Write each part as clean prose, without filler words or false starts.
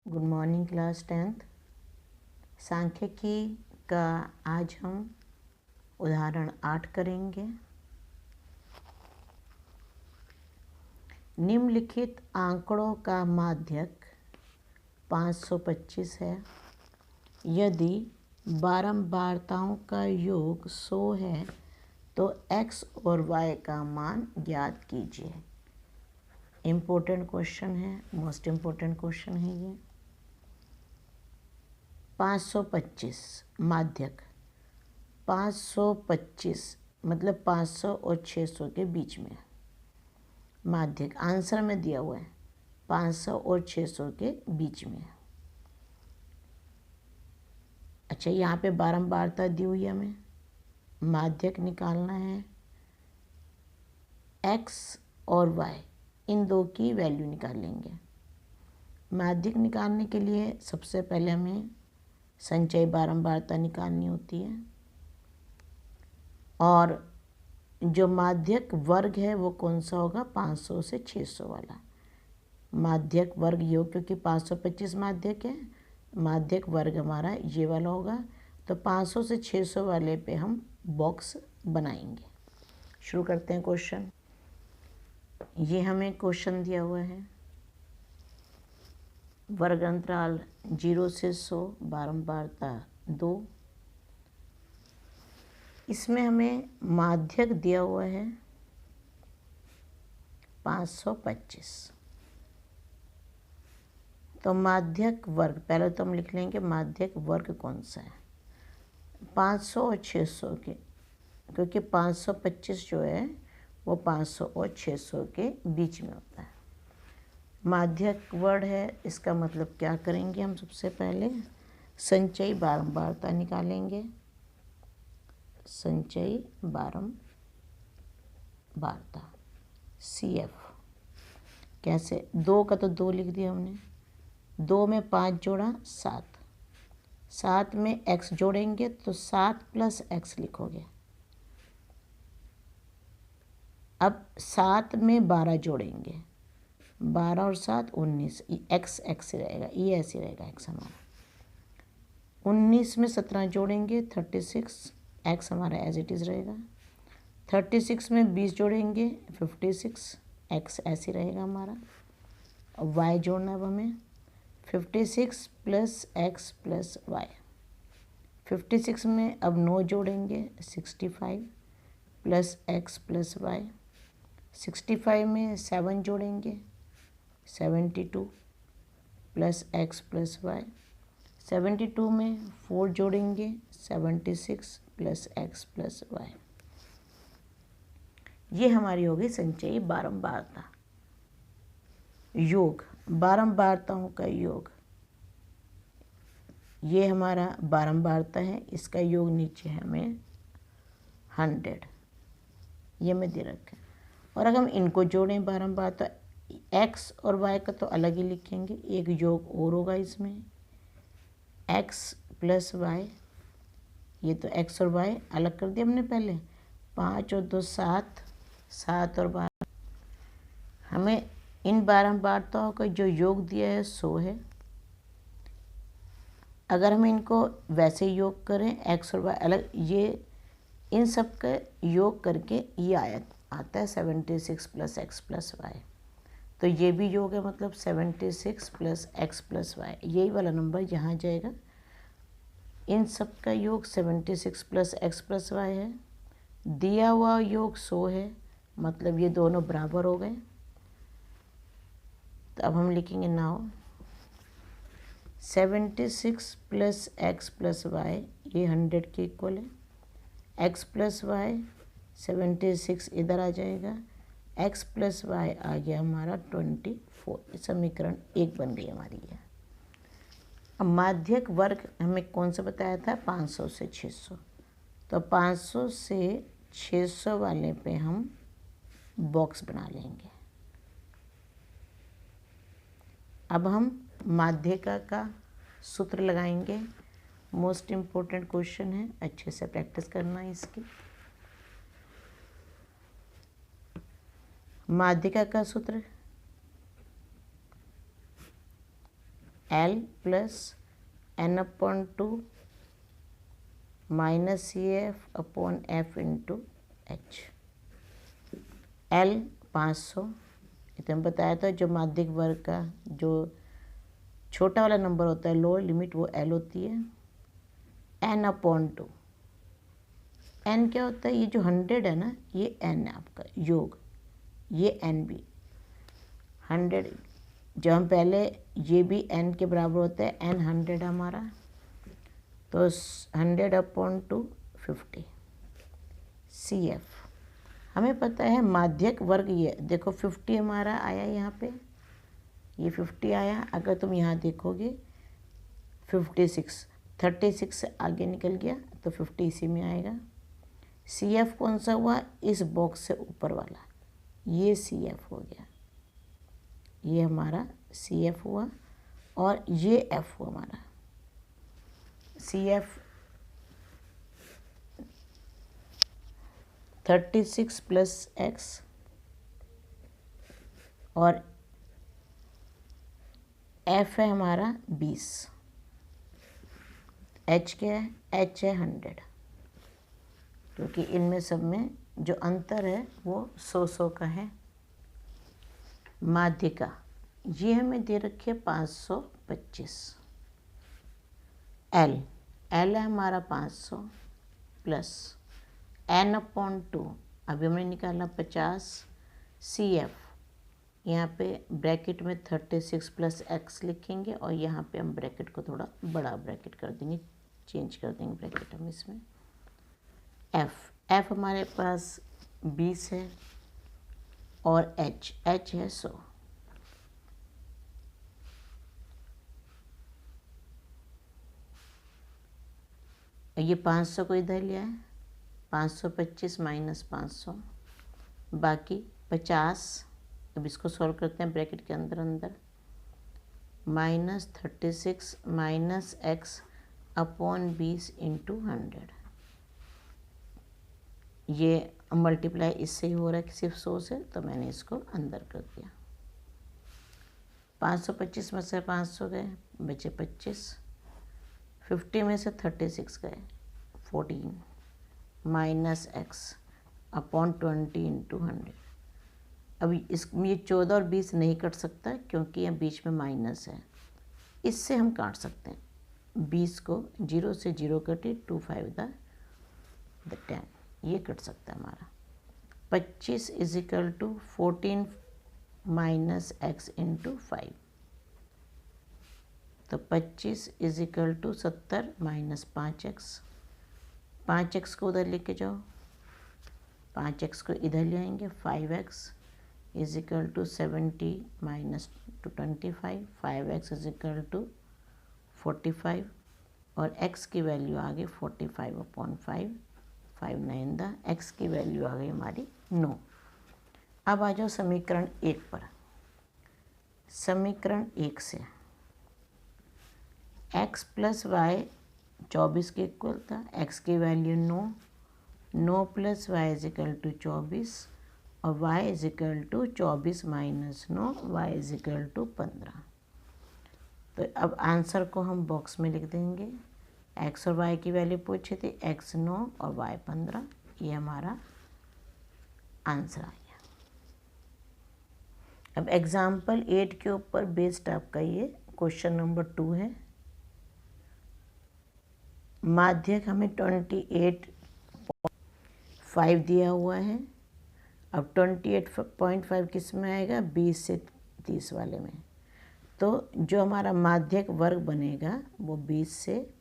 Good morning class 10th। सांख्यिकी का आज हम उदाहरण 8 करेंगे। निम्नलिखित आंकड़ों का माध्यक 525 है। यदि बारंबारताओं का योग 100 है तो x और y का मान ज्ञात कीजिए। इम्पोर्टेंट क्वेश्चन है, मोस्ट इम्पोर्टेंट क्वेश्चन है ये। 525 माध्यक 525 मतलब 500 और 600 के बीच में माध्यक आंसर में दिया हुआ है 500 और 600 के बीच में। अच्छा, यहाँ पे बारंबारता दी हुई है, हमें माध्यक निकालना है। x और y इन दो की वैल्यू निकालेंगे। माध्यक निकालने के लिए सबसे पहले हमें संचयी बारंबारता निकालनी होती है और जो माध्यक वर्ग है वो कौन सा होगा, 500 से 600 वाला माध्यक वर्ग योग, क्योंकि 525 माध्यक है, माध्यक वर्ग हमारा ये वाला होगा। तो 500 से 600 वाले पे हम बॉक्स बनाएंगे। शुरू करते हैं क्वेश्चन। ये हमें क्वेश्चन दिया हुआ है, वर्ग अंतराल 0 से 100, बारंबारता 2। इसमें हमें माध्यक दिया हुआ है 525। तो माध्यक वर्ग पहले तो हम लिख लेंगे माध्यक वर्ग कौन सा है, 500 और 600 के, क्योंकि 525 जो है वो 500 और 600 के बीच में होता है। माध्यक वर्ग है, इसका मतलब क्या करेंगे, हम सबसे पहले संचयी बारंबारता निकालेंगे। संचयी बारंबारता CF कैसे, 2 का तो 2 लिख दिया हमने, 2 में 5 जोड़ा 7, 7 में x जोड़ेंगे तो 7 + x लिखोगे। अब 7 में 12 जोड़ेंगे, 12 और 7 19, x रहेगा, ये ऐसे रहेगा x हमारा। 19 में 17 जोड़ेंगे 36, x हमारा एज इट इज़ रहेगा। 36 में 20 जोड़ेंगे 56, x ऐसे रहेगा हमारा। अब y जोड़ना अब हमें, 56 + x + y। 56 में अब 9 जोड़ेंगे 65 + x + y। 65 में 7 जोड़ेंगे 72 + x + y। 72 में 4 जोड़ेंगे 76 + x + y। ये हमारी होगी संचयी बारंबारता, योग, बारंबारताओं का योग। ये हमारा बारंबारता है, इसका योग नीचे है हमें 100, ये में दे रखा है। और अगर हम इनको जोड़ें बारंबारता, x और y का तो अलग ही लिखेंगे, एक योग और होगा इसमें, x + y। ये तो x और y अलग कर दिया हमने पहले, 5 और 2 7, 7 और 12। हमें इन बारंबारताओं का जो योग दिया है 100 है। अगर हम इनको वैसे योग करें x और y अलग, ये इन सब का योग करके ये आयत आता है 76 + x + y। तो ये भी योग है, मतलब 76 + x + y, यही वाला नंबर यहाँ जाएगा। इन सब का योग 76 + x + y है। दिया हुआ योग 100 है, मतलब ये दोनों बराबर हो गए। तो अब हम लिखेंगे नाउ 76 + x + y, ये 100 के इक्वल है। x + y 76 इधर आ जाएगा, x + y आ गया हमारा 24। समीकरण 1 बन गई हमारी है। अब माध्यक वर्ग हमें कौन सा बताया था, 500 से 600। तो 500 से 600 वाले पे हम बॉक्स बना लेंगे। अब हम माध्यिका का सूत्र लगाएंगे। मोस्ट इम्पोर्टेंट क्वेश्चन है, अच्छे से प्रैक्टिस करना है इसकी। माध्यिका का सूत्र L plus n/2 minus CF/F into H। L 500, इतना बताया था। जो माध्यिक वर्ग का जो छोटा वाला नंबर होता है लोअर लिमिट, वो L होती है। n/2, n क्या होता है? ये जो 100 है ना, ये n है आपका योग, ये n भी 100। जब हम पहले ये भी n के बराबर होता है, n 100 हमारा, तो 100/2 50 CF। हमें पता है माध्यक वर्ग, ये देखो 50 हमारा आया यहाँ पे, ये 50 आया। अगर तुम यहाँ देखोगे 36 से आगे निकल गया तो 50 इसी में आएगा। CF कौन सा हुआ? इस बॉक्स से ऊपर वाला, ये CF हो गया, ये हमारा CF हुआ। और ये F हुआ हमारा। CF 36 प्लस X और F है हमारा 20। H क्या है? H है 100, क्योंकि इनमें सब में जो अंतर है वो 100 का है। माध्यिका ये हमें दे रखी है 525। L है हमारा 500 प्लस n/2, अभी हमने निकाला 50 CF। यहाँ पे ब्रैकेट में 36 प्लस X लिखेंगे और यहाँ पे हम ब्रैकेट को थोड़ा बड़ा ब्रैकेट कर देंगे, चेंज कर देंगे ब्रैकेट हम इसमें। F हमारे पास 20 है और H है 100। ये 500 को इधर लिया है, 525 माइनस 500, बाकी 50। अब इसको सॉल्व करते हैं ब्रैकेट के अंदर माइनस 36 माइनस X/20 इंटू 100। ये मल्टीप्लाई इससे ही हो रहा है सिर्फ 100 से, तो मैंने इसको अंदर कर दिया। 525 में से 500 गए, बचे 25। 50 में से 36 गए, 14 माइनस X/20 इंटू 100। अभी इसमें 14 और 20 नहीं कट सकता क्योंकि ये बीच में माइनस है। इससे हम काट सकते हैं 20 को, 0 से 0 कटे, 2 5 द 10, ये कट सकता है हमारा। 25 equal to 14 minus X into 5, तो 25 equal to 70 minus 5X। 5X को उधर लेके जाओ, 5X को इधर ले आएंगे, 5X equal to 70 minus 25, 5X equal to 45 और X की वैल्यू आ गई 45/5, 5 9 द X की वैल्यू आ गई हमारी 9। अब आ जाओ समीकरण 1 पर। समीकरण 1 से x प्लस वाई 24 के इक्वल था, x की value 9 plus Y equal to 24 और y equal to 24 minus 9, y equal to 15। तो अब आंसर को हम बॉक्स में लिख देंगे। x और y की वैल्यू पूछी थी, x 9 और y 15, ये हमारा आंसर आ गया। अब एग्जाम्पल 8 के ऊपर बेस्ड आपका ये क्वेश्चन नंबर 2 है। माध्यक हमें 28.5 दिया हुआ है। अब 28.5 किस में आएगा? 20 से 30 वाले में। तो जो हमारा माध्यक वर्ग बनेगा वो 20 से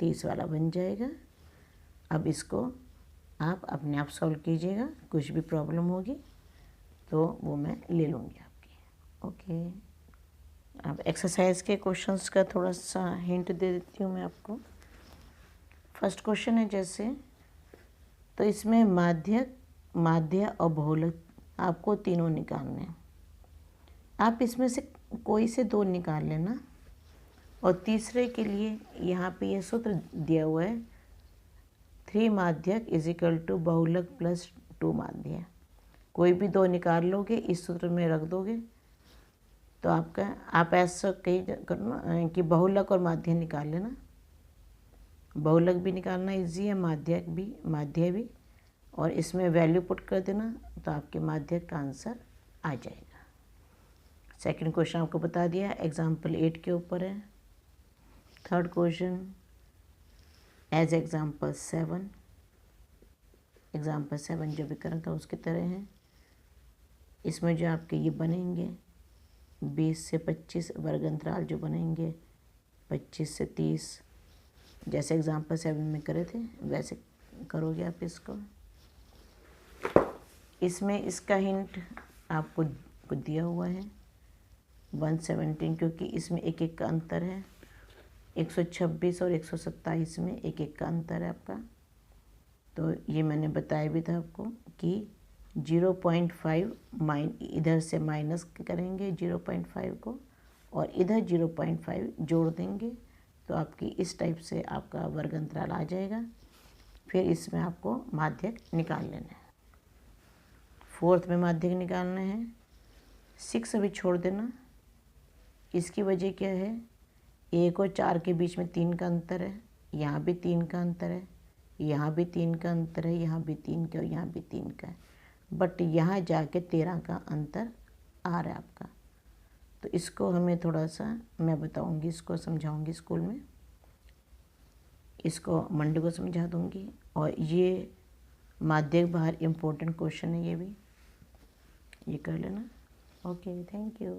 30 वाला बन जाएगा। अब इसको आप अपने आप सॉल्व कीजिएगा, कुछ भी प्रॉब्लम होगी तो वो मैं ले लूँगी आपकी। ओके, अब एक्सरसाइज के क्वेश्चंस का थोड़ा सा हिंट दे देती हूँ मैं आपको। फर्स्ट क्वेश्चन है जैसे, तो इसमें माध्य और बहुलक आपको तीनों निकालने हैं। आप इसमें से कोई से 2 निकाल लेना और तीसरे के लिए यहाँ पे ये सूत्र दिया हुआ है 3 माध्यक इजिकल टू बहुलक प्लस 2 माध्य। कोई भी 2 निकाल लोगे, इस सूत्र में रख दोगे तो आपका आप ऐसा कहीं करो ना कि बहुलक और माध्य निकाल लेना। बहुलक भी निकालना इजी है, माध्य भी, और इसमें वैल्यू पुट कर देना तो आपके माध्य का आंसर आ जाएगा। सेकंड क्वेश्चन आपको बता दिया, एग्जाम्पल 8 के ऊपर है। Third question as example 7, example 7 जो विकर्ण था उसकी तरह है। इसमें जो आपके ये बनेंगे 20 से 25 वर्ग अंतराल जो बनेंगे 25 से 30, जैसे एग्जाम्पल 7 में करे थे वैसे करोगे आप इसको। इसमें इसका हिंट आपको दिया हुआ है 117, क्योंकि इसमें एक एक का अंतर है। 126 और 127 में एक एक का अंतर है आपका। तो ये मैंने बताया भी था आपको कि 0.5 इधर से माइनस करेंगे 0.5 को, और इधर 0.5 जोड़ देंगे तो आपकी इस टाइप से आपका वर्ग अंतराल आ जाएगा। फिर इसमें आपको माध्यक निकाल लेना है। फोर्थ में माध्यक निकालना है। 6 अभी छोड़ देना। इसकी वजह क्या है, 1 और 4 के बीच में 3 का अंतर है, यहाँ भी 3 का अंतर है, यहाँ भी 3 का अंतर है, यहाँ भी 3 का और यहाँ भी 3 का है, बट यहाँ जाके 13 का अंतर आ रहा है आपका। तो इसको हमें थोड़ा सा मैं बताऊंगी, इसको समझाऊंगी स्कूल में, इसको मंडे को समझा दूंगी। और ये माध्यक बाहर इम्पोर्टेंट क्वेश्चन है, ये भी ये कर लेना। Okay, thank you.